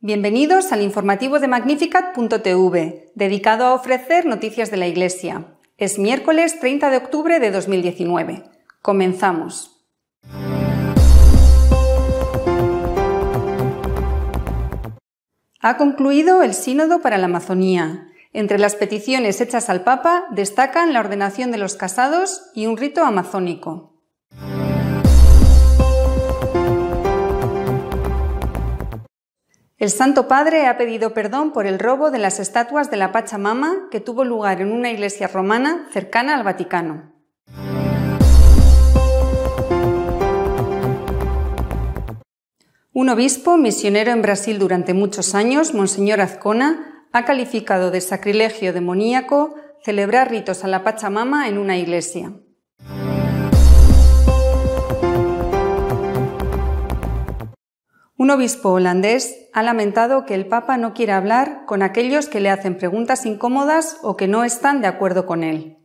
Bienvenidos al informativo de Magnificat.tv, dedicado a ofrecer noticias de la Iglesia. Es miércoles 30 de octubre de 2019. Comenzamos. Ha concluido el Sínodo para la Amazonía. Entre las peticiones hechas al Papa destacan la ordenación de los casados y un rito amazónico. El Santo Padre ha pedido perdón por el robo de las estatuas de la Pachamama que tuvo lugar en una iglesia romana cercana al Vaticano. Un obispo misionero en Brasil durante muchos años, Monseñor Azcona, ha calificado de sacrilegio demoníaco celebrar ritos a la Pachamama en una iglesia. Un obispo holandés ha lamentado que el Papa no quiera hablar con aquellos que le hacen preguntas incómodas o que no están de acuerdo con él.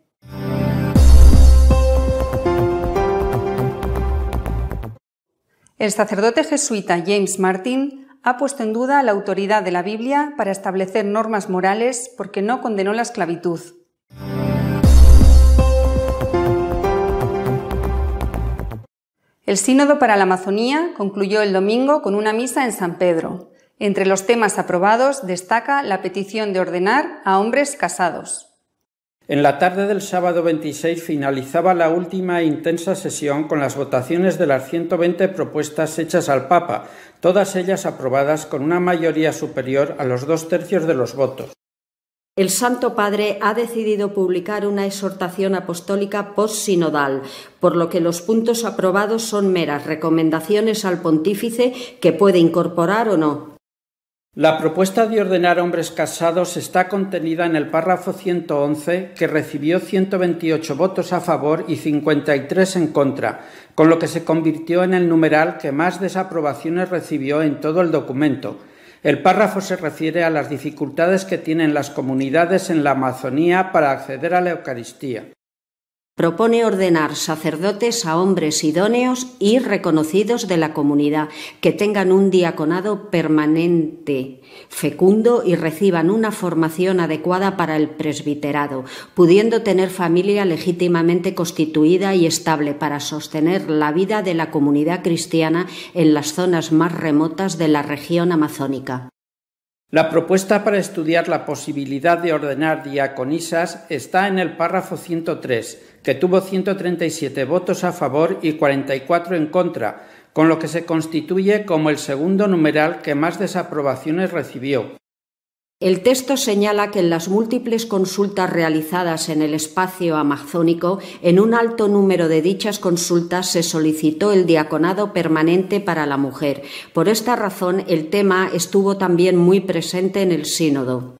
El sacerdote jesuita James Martin ha puesto en duda la autoridad de la Biblia para establecer normas morales porque no condenó la esclavitud. El Sínodo para la Amazonía concluyó el domingo con una misa en San Pedro. Entre los temas aprobados destaca la petición de ordenar a hombres casados. En la tarde del sábado 26 finalizaba la última e intensa sesión con las votaciones de las 120 propuestas hechas al Papa, todas ellas aprobadas con una mayoría superior a los 2/3 de los votos. El Santo Padre ha decidido publicar una exhortación apostólica postsinodal, por lo que los puntos aprobados son meras recomendaciones al pontífice que puede incorporar o no. La propuesta de ordenar hombres casados está contenida en el párrafo 111, que recibió 128 votos a favor y 53 en contra, con lo que se convirtió en el numeral que más desaprobaciones recibió en todo el documento. El párrafo se refiere a las dificultades que tienen las comunidades en la Amazonía para acceder a la Eucaristía. Propone ordenar sacerdotes a hombres idóneos y reconocidos de la comunidad, que tengan un diaconado permanente, fecundo y reciban una formación adecuada para el presbiterado, pudiendo tener familia legítimamente constituida y estable para sostener la vida de la comunidad cristiana en las zonas más remotas de la región amazónica. La propuesta para estudiar la posibilidad de ordenar diaconisas está en el párrafo 103, que tuvo 137 votos a favor y 44 en contra, con lo que se constituye como el segundo numeral que más desaprobaciones recibió. El texto señala que en las múltiples consultas realizadas en el espacio amazónico, en un alto número de dichas consultas se solicitó el diaconado permanente para la mujer. Por esta razón, el tema estuvo también muy presente en el Sínodo.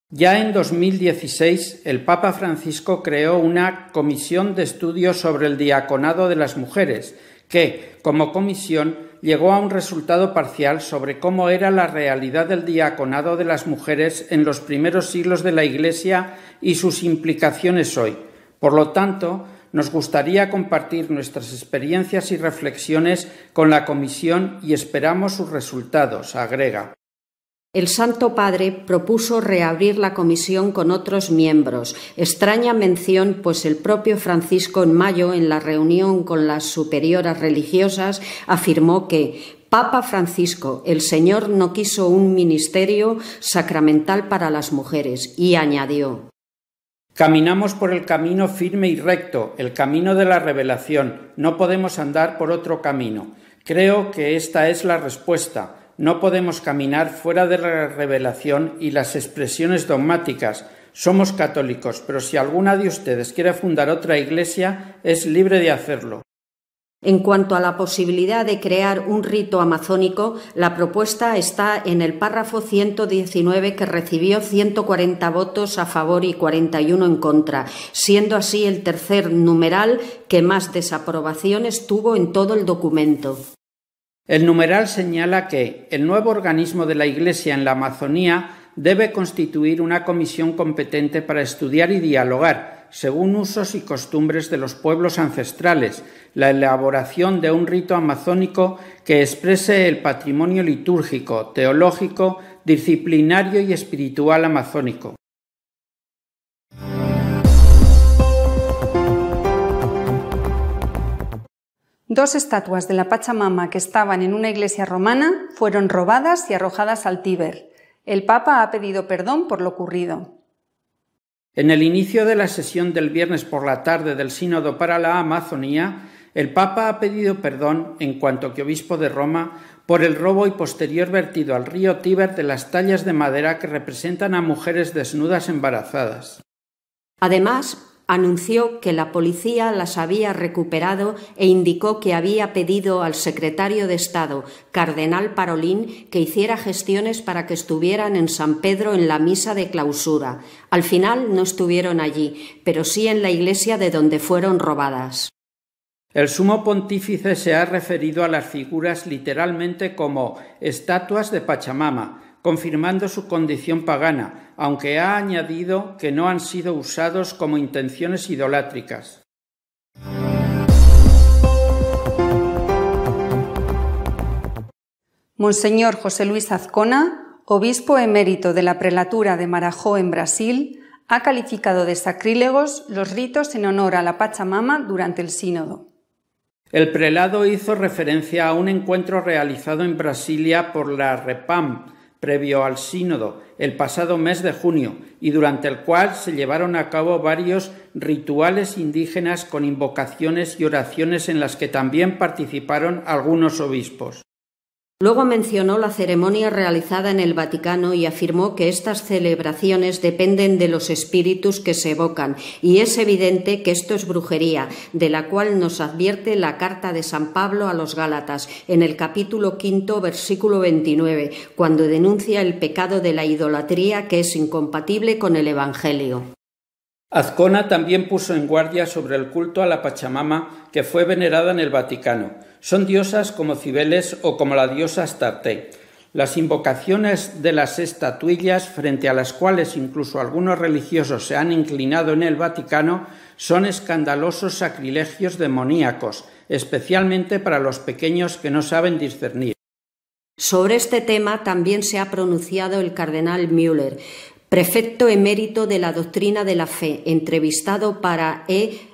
Ya en 2016, el Papa Francisco creó una comisión de estudio sobre el diaconado de las mujeres, que, como comisión, llegó a un resultado parcial sobre cómo era la realidad del diaconado de las mujeres en los primeros siglos de la Iglesia y sus implicaciones hoy. Por lo tanto, nos gustaría compartir nuestras experiencias y reflexiones con la comisión y esperamos sus resultados, agrega. El Santo Padre propuso reabrir la comisión con otros miembros. Extraña mención, pues el propio Francisco en mayo, en la reunión con las superioras religiosas, afirmó que Papa Francisco, el Señor no quiso un ministerio sacramental para las mujeres, y añadió: Caminamos por el camino firme y recto, el camino de la revelación. No podemos andar por otro camino. Creo que esta es la respuesta. No podemos caminar fuera de la revelación y las expresiones dogmáticas. Somos católicos, pero si alguna de ustedes quiere fundar otra iglesia, es libre de hacerlo. En cuanto a la posibilidad de crear un rito amazónico, la propuesta está en el párrafo 119, que recibió 140 votos a favor y 41 en contra, siendo así el tercer numeral que más desaprobaciones tuvo en todo el documento. El numeral señala que el nuevo organismo de la Iglesia en la Amazonía debe constituir una comisión competente para estudiar y dialogar, según usos y costumbres de los pueblos ancestrales, la elaboración de un rito amazónico que exprese el patrimonio litúrgico, teológico, disciplinario y espiritual amazónico. Dos estatuas de la Pachamama que estaban en una iglesia romana fueron robadas y arrojadas al Tíber. El Papa ha pedido perdón por lo ocurrido. En el inicio de la sesión del viernes por la tarde del Sínodo para la Amazonía, el Papa ha pedido perdón, en cuanto que obispo de Roma, por el robo y posterior vertido al río Tíber de las tallas de madera que representan a mujeres desnudas embarazadas. Además, anunció que la policía las había recuperado e indicó que había pedido al secretario de Estado, cardenal Parolin, que hiciera gestiones para que estuvieran en San Pedro en la misa de clausura. Al final no estuvieron allí, pero sí en la iglesia de donde fueron robadas. El sumo pontífice se ha referido a las figuras literalmente como estatuas de Pachamama, confirmando su condición pagana, aunque ha añadido que no han sido usados como intenciones idolátricas. Monseñor José Luis Azcona, obispo emérito de la prelatura de Marajó en Brasil, ha calificado de sacrílegos los ritos en honor a la Pachamama durante el sínodo. El prelado hizo referencia a un encuentro realizado en Brasilia por la REPAM, previo al sínodo, el pasado mes de junio, y durante el cual se llevaron a cabo varios rituales indígenas con invocaciones y oraciones en las que también participaron algunos obispos. Luego mencionó la ceremonia realizada en el Vaticano y afirmó que estas celebraciones dependen de los espíritus que se evocan, y es evidente que esto es brujería, de la cual nos advierte la carta de San Pablo a los Gálatas, en el capítulo 5, versículo 29, cuando denuncia el pecado de la idolatría que es incompatible con el Evangelio. Azcona también puso en guardia sobre el culto a la Pachamama que fue venerada en el Vaticano. Son diosas como Cibeles o como la diosa Astarte. Las invocaciones de las estatuillas, frente a las cuales incluso algunos religiosos se han inclinado en el Vaticano, son escandalosos sacrilegios demoníacos, especialmente para los pequeños que no saben discernir. Sobre este tema también se ha pronunciado el cardenal Müller, prefecto emérito de la doctrina de la fe, entrevistado para EWTN.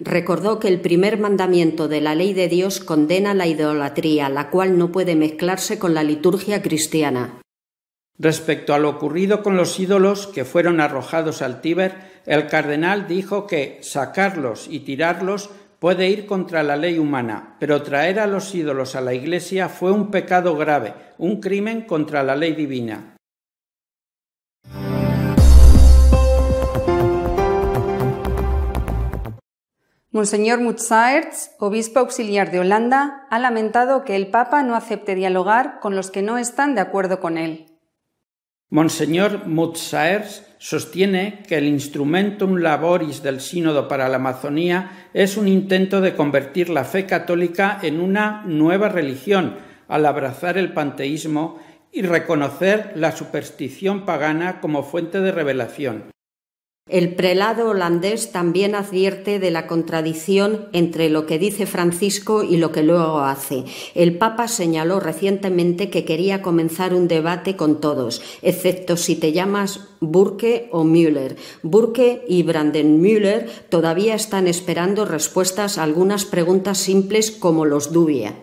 Recordó que el primer mandamiento de la ley de Dios condena la idolatría, la cual no puede mezclarse con la liturgia cristiana. Respecto a lo ocurrido con los ídolos que fueron arrojados al Tíber, el cardenal dijo que sacarlos y tirarlos puede ir contra la ley humana, pero traer a los ídolos a la Iglesia fue un pecado grave, un crimen contra la ley divina. Monseñor Mutsaerts, obispo auxiliar de Holanda, ha lamentado que el Papa no acepte dialogar con los que no están de acuerdo con él. Monseñor Mutsaerts sostiene que el Instrumentum Laboris del Sínodo para la Amazonía es un intento de convertir la fe católica en una nueva religión al abrazar el panteísmo y reconocer la superstición pagana como fuente de revelación. El prelado holandés también advierte de la contradicción entre lo que dice Francisco y lo que luego hace. El Papa señaló recientemente que quería comenzar un debate con todos, excepto si te llamas Burke o Müller. Burke y Brandemüller todavía están esperando respuestas a algunas preguntas simples como los dubia.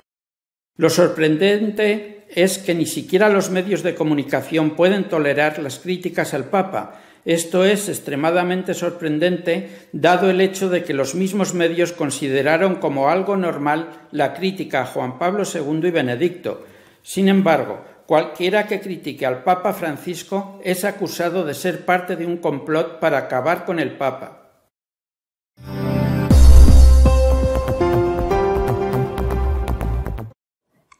Lo sorprendente es que ni siquiera los medios de comunicación pueden tolerar las críticas al Papa. Esto es extremadamente sorprendente, dado el hecho de que los mismos medios consideraron como algo normal la crítica a Juan Pablo II y Benedicto. Sin embargo, cualquiera que critique al Papa Francisco es acusado de ser parte de un complot para acabar con el Papa.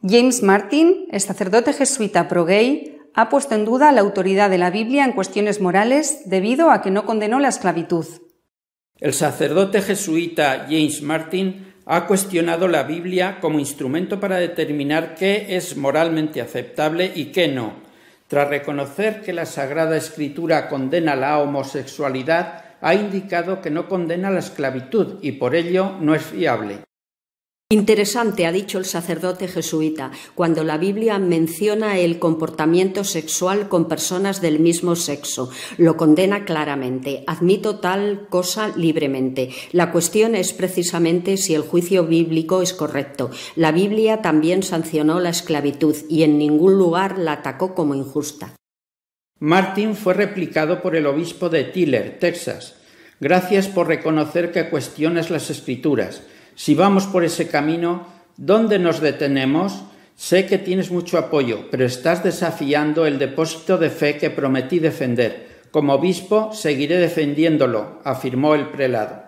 James Martin, el sacerdote jesuita pro-gay, ha puesto en duda la autoridad de la Biblia en cuestiones morales debido a que no condenó la esclavitud. El sacerdote jesuita James Martin ha cuestionado la Biblia como instrumento para determinar qué es moralmente aceptable y qué no. Tras reconocer que la Sagrada Escritura condena la homosexualidad, ha indicado que no condena la esclavitud y por ello no es fiable. Interesante, ha dicho el sacerdote jesuita, cuando la Biblia menciona el comportamiento sexual con personas del mismo sexo. Lo condena claramente. Admito tal cosa libremente. La cuestión es precisamente si el juicio bíblico es correcto. La Biblia también sancionó la esclavitud y en ningún lugar la atacó como injusta. Martin fue replicado por el obispo de Tyler, Texas. Gracias por reconocer que cuestionas las Escrituras. Si vamos por ese camino, ¿dónde nos detenemos? Sé que tienes mucho apoyo, pero estás desafiando el depósito de fe que prometí defender. Como obispo, seguiré defendiéndolo, afirmó el prelado.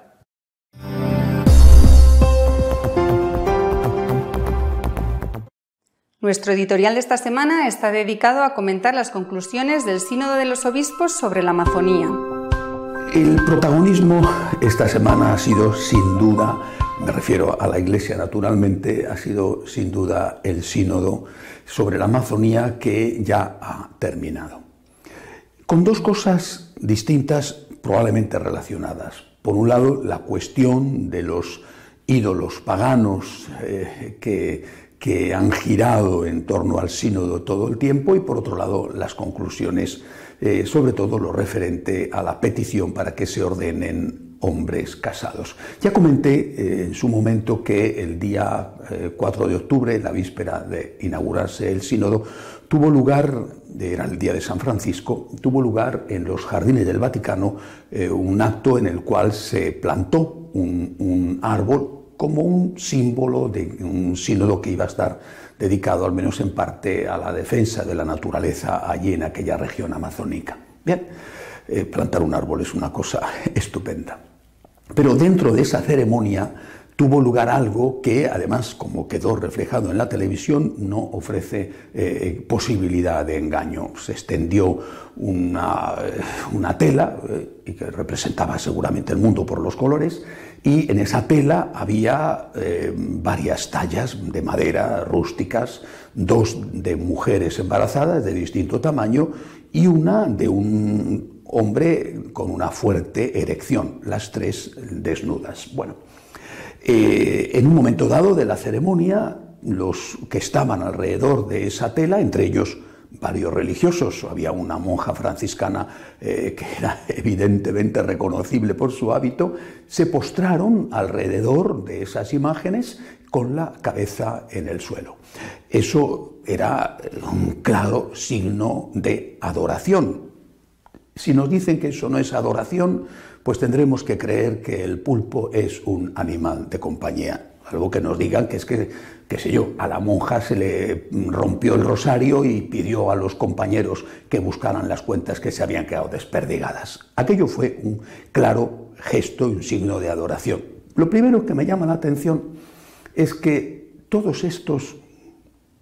Nuestro editorial de esta semana está dedicado a comentar las conclusiones del Sínodo de los Obispos sobre la Amazonía. El protagonismo esta semana ha sido, sin duda, me refiero a la Iglesia naturalmente, ha sido sin duda el sínodo sobre la Amazonía que ya ha terminado. Con dos cosas distintas, probablemente relacionadas. Por un lado, la cuestión de los ídolos paganos que han girado en torno al sínodo todo el tiempo y por otro lado las conclusiones, sobre todo lo referente a la petición para que se ordenen hombres casados. Ya comenté en su momento que el día 4 de octubre, la víspera de inaugurarse el sínodo, tuvo lugar, era el día de San Francisco, tuvo lugar en los jardines del Vaticano un acto en el cual se plantó un árbol como un símbolo de un sínodo que iba a estar dedicado, al menos en parte, a la defensa de la naturaleza allí en aquella región amazónica. Bien, plantar un árbol es una cosa estupenda. Pero dentro de esa ceremonia tuvo lugar algo que, además, como quedó reflejado en la televisión, no ofrece posibilidad de engaño. Se extendió una tela que representaba seguramente el mundo por los colores, y en esa tela había varias tallas de madera rústicas, dos de mujeres embarazadas de distinto tamaño y una de un hombre con una fuerte erección, las tres desnudas. Bueno, en un momento dado de la ceremonia, los que estaban alrededor de esa tela, entre ellos varios religiosos, había una monja franciscana que era evidentemente reconocible por su hábito, se postraron alrededor de esas imágenes con la cabeza en el suelo. Eso era un claro signo de adoración. Si nos dicen que eso no es adoración, pues tendremos que creer que el pulpo es un animal de compañía. Algo que nos digan que es que, qué sé yo, a la monja se le rompió el rosario y pidió a los compañeros que buscaran las cuentas que se habían quedado desperdigadas. Aquello fue un claro gesto y un signo de adoración. Lo primero que me llama la atención es que todos estos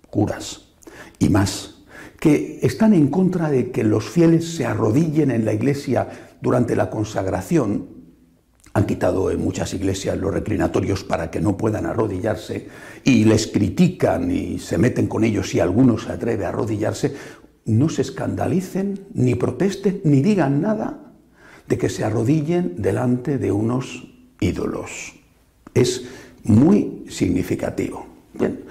curas y más que están en contra de que los fieles se arrodillen en la iglesia durante la consagración, han quitado en muchas iglesias los reclinatorios para que no puedan arrodillarse y les critican y se meten con ellos si alguno se atreve a arrodillarse, no se escandalicen, ni protesten, ni digan nada de que se arrodillen delante de unos ídolos. Es muy significativo. Bien.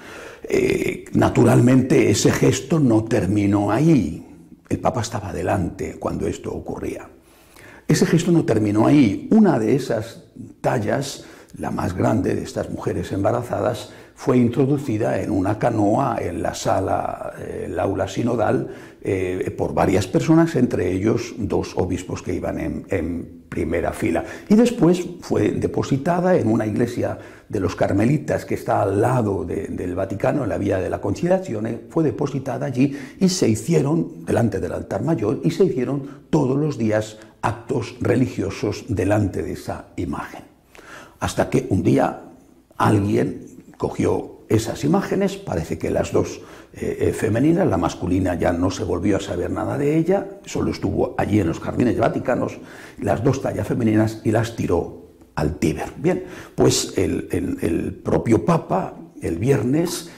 Naturalmente ese gesto no terminó ahí. El Papa estaba delante cuando esto ocurría. Ese gesto no terminó ahí. Una de esas tallas, la más grande de estas mujeres embarazadas, fue introducida en una canoa en la sala, el aula sinodal, por varias personas, entre ellos dos obispos que iban en primera fila. Y después fue depositada en una iglesia de los carmelitas que está al lado del Vaticano, en la Vía de la Conciliazione, fue depositada allí y se hicieron, delante del altar mayor, y se hicieron todos los días actos religiosos delante de esa imagen. Hasta que un día alguien cogió esas imágenes, parece que las dos femeninas, la masculina ya no se volvió a saber nada de ella, solo estuvo allí en los jardines vaticanos, las dos tallas femeninas, y las tiró al Tíber. Bien, pues el propio Papa el viernes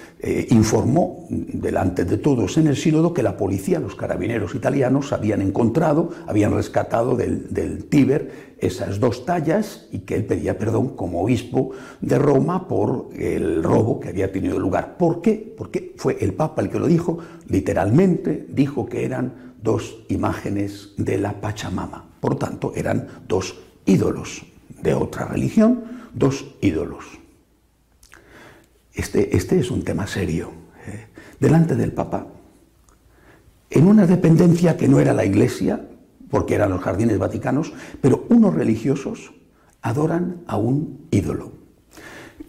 informó delante de todos en el sínodo que la policía, los carabineros italianos, habían rescatado del Tíber esas 2 tallas y que él pedía perdón como obispo de Roma por el robo que había tenido lugar. ¿Por qué? Porque fue el Papa el que lo dijo, literalmente dijo que eran 2 imágenes de la Pachamama. Por tanto, eran 2 ídolos de otra religión, 2 ídolos. Este es un tema serio. Delante del Papa, en una dependencia que no era la Iglesia, porque eran los jardines vaticanos, pero unos religiosos adoran a un ídolo.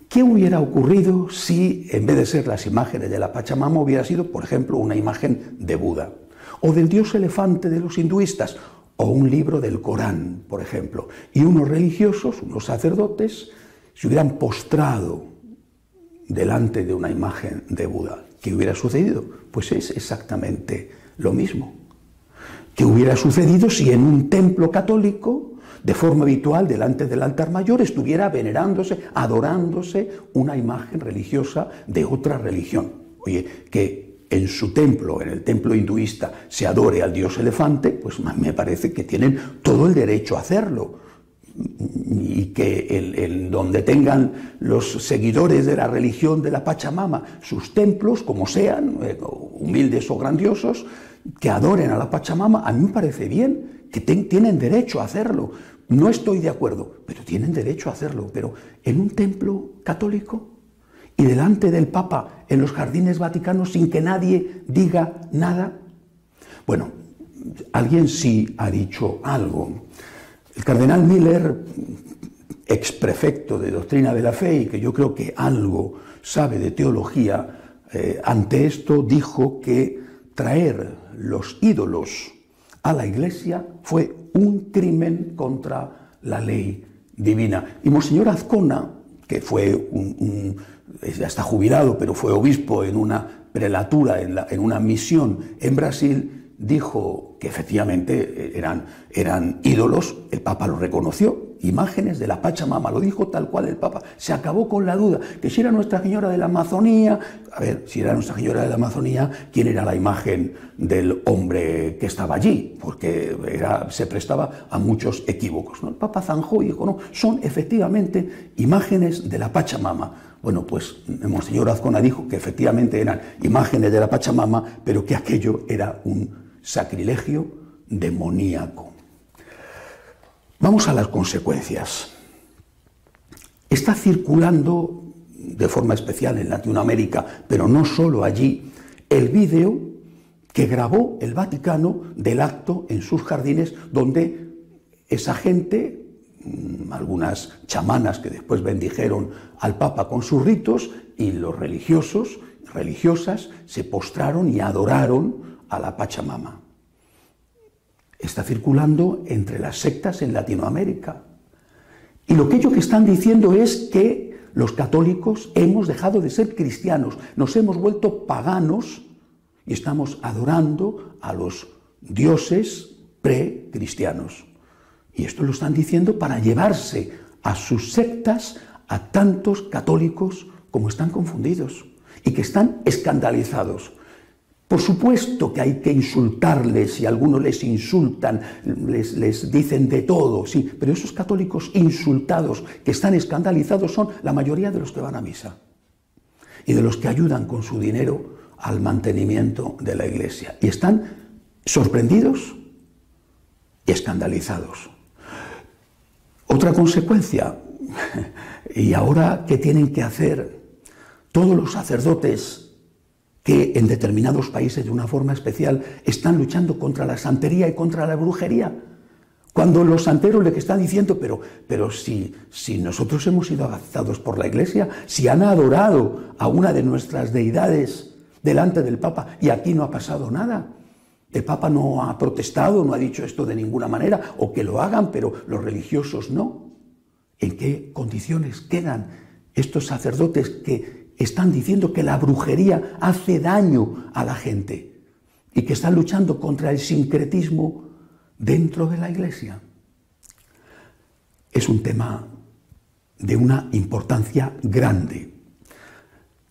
¿Qué hubiera ocurrido si, en vez de ser las imágenes de la Pachamama, hubiera sido, por ejemplo, una imagen de Buda, o del dios elefante de los hinduistas, o un libro del Corán, por ejemplo, y unos religiosos, unos sacerdotes, se hubieran postrado delante de una imagen de Buda? ¿Qué hubiera sucedido? Pues es exactamente lo mismo. ¿Qué hubiera sucedido si en un templo católico, de forma habitual, delante del altar mayor, estuviera venerándose, adorándose una imagen religiosa de otra religión? Oye, que en su templo, en el templo hinduista, se adore al dios elefante, pues me parece que tienen todo el derecho a hacerlo. Y que donde tengan los seguidores de la religión de la Pachamama sus templos, como sean, humildes o grandiosos, que adoren a la Pachamama, a mí me parece bien, que tienen derecho a hacerlo. No estoy de acuerdo, pero tienen derecho a hacerlo. Pero en un templo católico y delante del Papa en los jardines vaticanos sin que nadie diga nada. Bueno, alguien sí ha dicho algo. El cardenal Miller, exprefecto de Doctrina de la Fe, y que yo creo que algo sabe de teología, ante esto dijo que traer los ídolos a la Iglesia fue un crimen contra la ley divina. Y Monseñor Azcona, que fue ya está jubilado, pero fue obispo en una prelatura, en una misión en Brasil, dijo que efectivamente eran ídolos. El Papa lo reconoció, imágenes de la Pachamama, lo dijo tal cual el Papa. Se acabó con la duda, que si era Nuestra Señora de la Amazonía, a ver, si era Nuestra Señora de la Amazonía, ¿quién era la imagen del hombre que estaba allí? Porque se prestaba a muchos equívocos, ¿no? El Papa zanjó y dijo, no, son efectivamente imágenes de la Pachamama. Bueno, pues Monseñor Azcona dijo que efectivamente eran imágenes de la Pachamama, pero que aquello era un sacrilegio demoníaco. Vamos a las consecuencias. Está circulando de forma especial en Latinoamérica, pero no solo allí, el vídeo que grabó el Vaticano del acto en sus jardines, donde esa gente, algunas chamanas que después bendijeron al Papa con sus ritos, y los religiosos, religiosas, se postraron y adoraron a la Pachamama. Está circulando entre las sectas en Latinoamérica. Y lo que ellos están diciendo es que los católicos hemos dejado de ser cristianos, nos hemos vuelto paganos y estamos adorando a los dioses precristianos. Y esto lo están diciendo para llevarse a sus sectas a tantos católicos como están confundidos y que están escandalizados. Por supuesto que hay que insultarles, y algunos les insultan, les dicen de todo, sí, pero esos católicos insultados que están escandalizados son la mayoría de los que van a misa y de los que ayudan con su dinero al mantenimiento de la Iglesia. Y están sorprendidos y escandalizados. Otra consecuencia, y ahora, ¿qué tienen que hacer todos los sacerdotes que en determinados países de una forma especial están luchando contra la santería y contra la brujería? Cuando los santeros les están diciendo, pero si nosotros hemos sido abrazados por la Iglesia, si han adorado a una de nuestras deidades delante del Papa y aquí no ha pasado nada. El Papa no ha protestado, no ha dicho esto de ninguna manera, o que lo hagan, pero los religiosos no. ¿En qué condiciones quedan estos sacerdotes que están diciendo que la brujería hace daño a la gente y que están luchando contra el sincretismo dentro de la Iglesia? Es un tema de una importancia grande.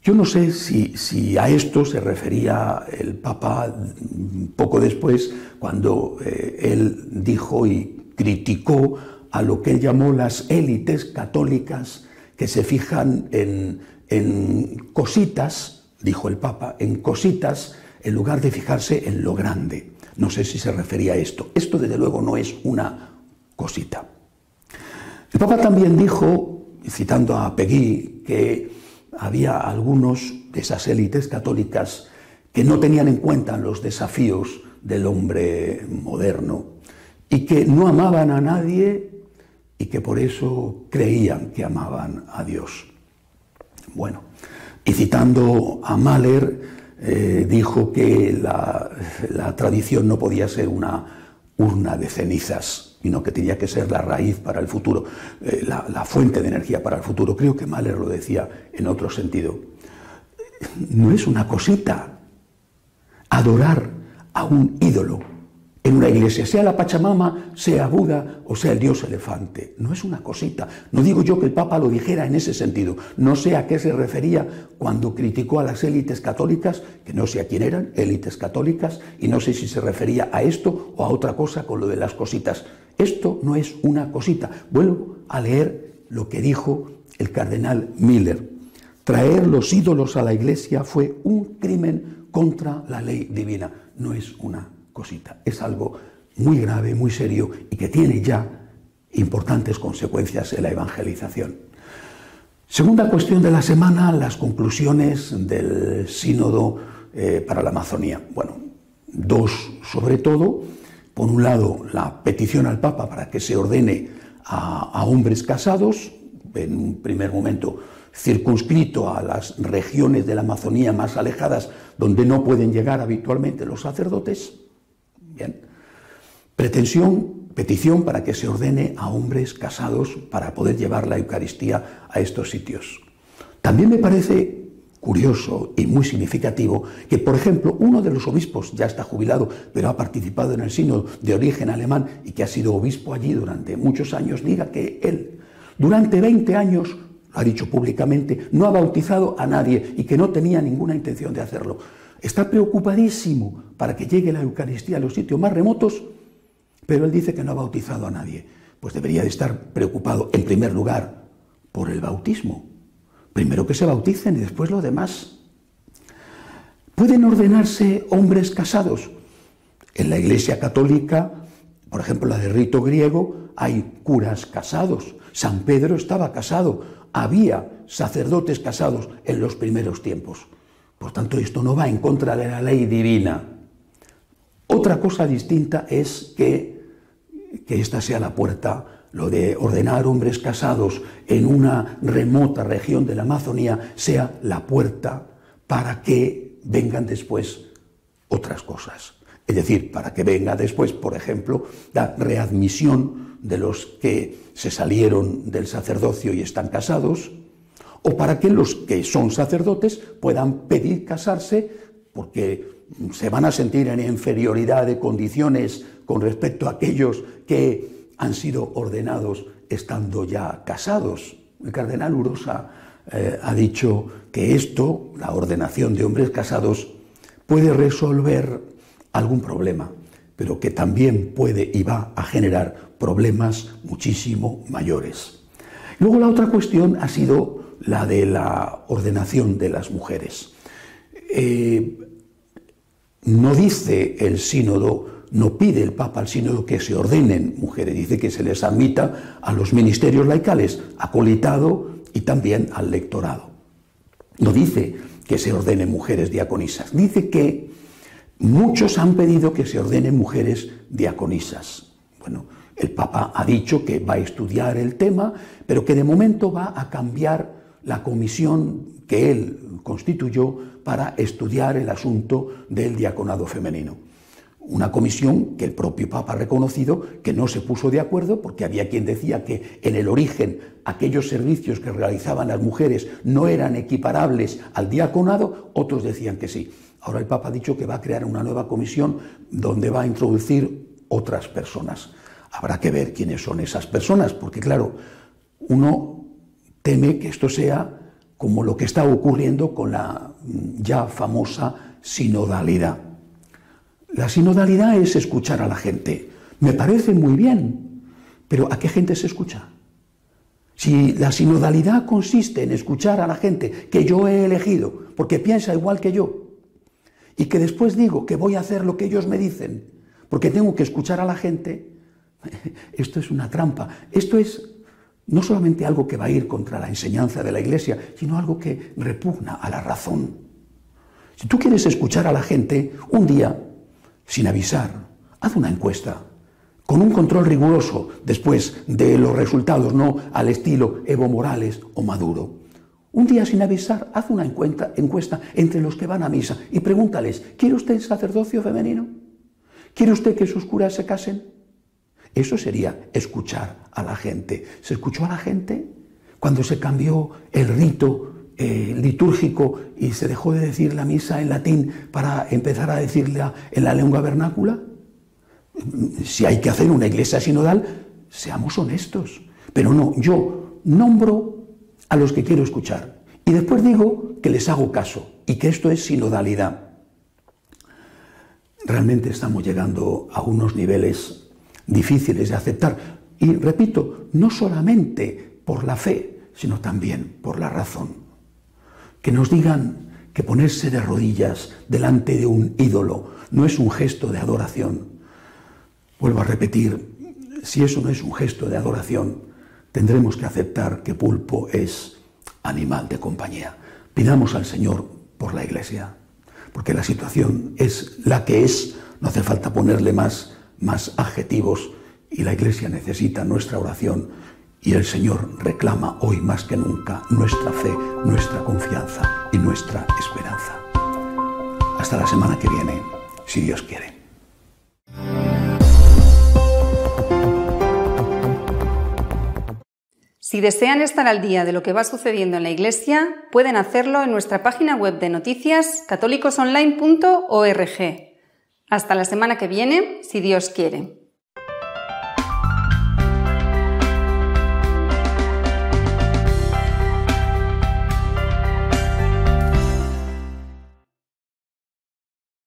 Yo no sé si a esto se refería el Papa poco después, cuando él dijo y criticó a lo que él llamó las élites católicas que se fijan en cositas, dijo el Papa, en cositas en lugar de fijarse en lo grande. No sé si se refería a esto. Esto desde luego no es una cosita. El Papa también dijo, citando a Peggy, que había algunos de esas élites católicas que no tenían en cuenta los desafíos del hombre moderno y que no amaban a nadie y que por eso creían que amaban a Dios. Bueno, y citando a Mahler, dijo que la tradición no podía ser una urna de cenizas, sino que tenía que ser la raíz para el futuro, la fuente de energía para el futuro. Creo que Mahler lo decía en otro sentido. No es una cosita adorar a un ídolo en una iglesia, sea la Pachamama, sea Buda o sea el dios elefante. No es una cosita. No digo yo que el Papa lo dijera en ese sentido. No sé a qué se refería cuando criticó a las élites católicas, que no sé a quién eran, élites católicas, y no sé si se refería a esto o a otra cosa con lo de las cositas. Esto no es una cosita. Vuelvo a leer lo que dijo el cardenal Miller. Traer los ídolos a la iglesia fue un crimen contra la ley divina. No es una cosita. Es algo muy grave, muy serio y que tiene ya importantes consecuencias en la evangelización. Segunda cuestión de la semana, las conclusiones del Sínodo para la Amazonía. Bueno, dos sobre todo. Por un lado, la petición al Papa para que se ordene a hombres casados, en un primer momento circunscrito a las regiones de la Amazonía más alejadas, donde no pueden llegar habitualmente los sacerdotes. Bien. Petición para que se ordene a hombres casados para poder llevar la Eucaristía a estos sitios. También me parece curioso y muy significativo que, por ejemplo, uno de los obispos, ya está jubilado, pero ha participado en el sínodo, de origen alemán y que ha sido obispo allí durante muchos años, diga que él, durante 20 años, lo ha dicho públicamente, no ha bautizado a nadie y que no tenía ninguna intención de hacerlo. Está preocupadísimo para que llegue la Eucaristía a los sitios más remotos, pero él dice que no ha bautizado a nadie. Pues debería de estar preocupado, en primer lugar, por el bautismo. Primero que se bauticen y después lo demás. ¿Pueden ordenarse hombres casados? En la Iglesia Católica, por ejemplo, la de rito griego, hay curas casados. San Pedro estaba casado. Había sacerdotes casados en los primeros tiempos. Por tanto, esto no va en contra de la ley divina. Otra cosa distinta es que esta sea la puerta, lo de ordenar hombres casados en una remota región de la Amazonía, sea la puerta para que vengan después otras cosas. Es decir, para que venga después, por ejemplo, la readmisión de los que se salieron del sacerdocio y están casados, o para que los que son sacerdotes puedan pedir casarse porque se van a sentir en inferioridad de condiciones con respecto a aquellos que han sido ordenados estando ya casados. El cardenal Urosa ha dicho que esto, la ordenación de hombres casados, puede resolver algún problema, pero que también puede y va a generar problemas muchísimo mayores. Luego la otra cuestión ha sido la de la ordenación de las mujeres. No dice el sínodo, no pide el Papa al sínodo que se ordenen mujeres, dice que se les admita a los ministerios laicales, acolitado y también al lectorado. No dice que se ordenen mujeres diaconisas, dice que muchos han pedido que se ordenen mujeres diaconisas. Bueno, el Papa ha dicho que va a estudiar el tema, pero que de momento va a cambiar la comisión que él constituyó para estudiar el asunto del diaconado femenino. Una comisión que el propio Papa ha reconocido que no se puso de acuerdo porque había quien decía que en el origen aquellos servicios que realizaban las mujeres no eran equiparables al diaconado, otros decían que sí. Ahora el Papa ha dicho que va a crear una nueva comisión donde va a introducir otras personas. Habrá que ver quiénes son esas personas, porque claro, uno teme que esto sea como lo que está ocurriendo con la ya famosa sinodalidad. La sinodalidad es escuchar a la gente. Me parece muy bien, pero ¿a qué gente se escucha? Si la sinodalidad consiste en escuchar a la gente que yo he elegido porque piensa igual que yo y que después digo que voy a hacer lo que ellos me dicen porque tengo que escuchar a la gente, esto es una trampa. Esto es no solamente algo que va a ir contra la enseñanza de la Iglesia, sino algo que repugna a la razón. Si tú quieres escuchar a la gente, un día, sin avisar, haz una encuesta, con un control riguroso después de los resultados, no al estilo Evo Morales o Maduro. Un día sin avisar, haz una encuesta entre los que van a misa y pregúntales, ¿quiere usted el sacerdocio femenino? ¿Quiere usted que sus curas se casen? Eso sería escuchar a la gente. ¿Se escuchó a la gente cuando se cambió el rito litúrgico y se dejó de decir la misa en latín para empezar a decirla en la lengua vernácula? Si hay que hacer una iglesia sinodal, seamos honestos. Pero no, yo nombro a los que quiero escuchar y después digo que les hago caso y que esto es sinodalidad. Realmente estamos llegando a unos niveles difíciles de aceptar. Y repito, no solamente por la fe, sino también por la razón. Que nos digan que ponerse de rodillas delante de un ídolo no es un gesto de adoración. Vuelvo a repetir, si eso no es un gesto de adoración, tendremos que aceptar que pulpo es animal de compañía. Pidamos al Señor por la Iglesia, porque la situación es la que es, no hace falta ponerle más adjetivos, y la Iglesia necesita nuestra oración y el Señor reclama hoy más que nunca nuestra fe, nuestra confianza y nuestra esperanza. Hasta la semana que viene, si Dios quiere. Si desean estar al día de lo que va sucediendo en la Iglesia, pueden hacerlo en nuestra página web de noticias católicosonline.org. Hasta la semana que viene, si Dios quiere.